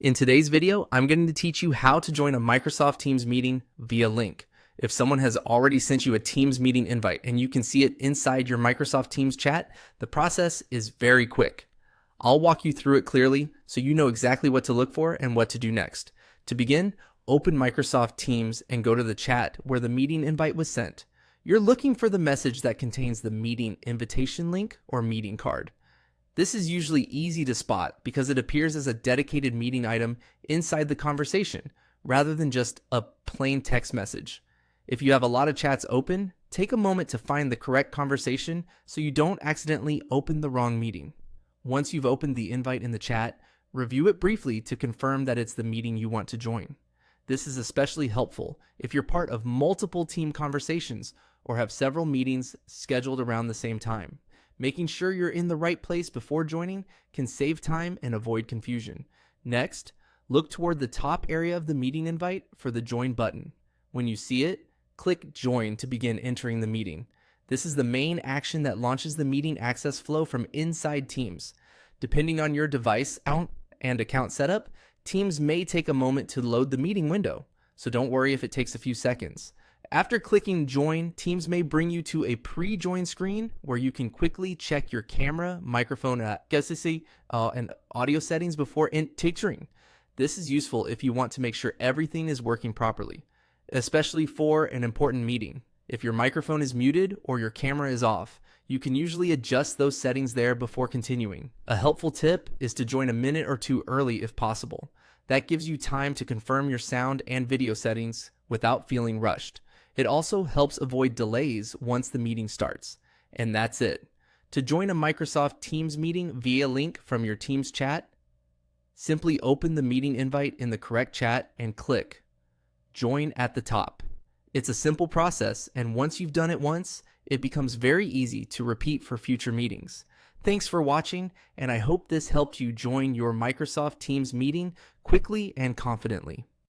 In today's video, I'm going to teach you how to join a Microsoft Teams meeting via link. If someone has already sent you a Teams meeting invite and you can see it inside your Microsoft Teams chat, the process is very quick. I'll walk you through it clearly so you know exactly what to look for and what to do next. To begin, open Microsoft Teams and go to the chat where the meeting invite was sent. You're looking for the message that contains the meeting invitation link or meeting card. This is usually easy to spot because it appears as a dedicated meeting item inside the conversation rather than just a plain text message. If you have a lot of chats open, take a moment to find the correct conversation so you don't accidentally open the wrong meeting. Once you've opened the invite in the chat, review it briefly to confirm that it's the meeting you want to join. This is especially helpful if you're part of multiple team conversations or have several meetings scheduled around the same time. Making sure you're in the right place before joining can save time and avoid confusion. Next, look toward the top area of the meeting invite for the Join button. When you see it, click Join to begin entering the meeting. This is the main action that launches the meeting access flow from inside Teams. Depending on your device and account setup, Teams may take a moment to load the meeting window, so don't worry if it takes a few seconds. After clicking Join, Teams may bring you to a pre-join screen where you can quickly check your camera, microphone, and audio settings before entering. This is useful if you want to make sure everything is working properly, especially for an important meeting. If your microphone is muted or your camera is off, you can usually adjust those settings there before continuing. A helpful tip is to join a minute or two early if possible. That gives you time to confirm your sound and video settings without feeling rushed. It also helps avoid delays once the meeting starts. And that's it. To join a Microsoft Teams meeting via link from your Teams chat, simply open the meeting invite in the correct chat and click Join at the top. It's a simple process, and once you've done it once, it becomes very easy to repeat for future meetings. Thanks for watching, and I hope this helped you join your Microsoft Teams meeting quickly and confidently.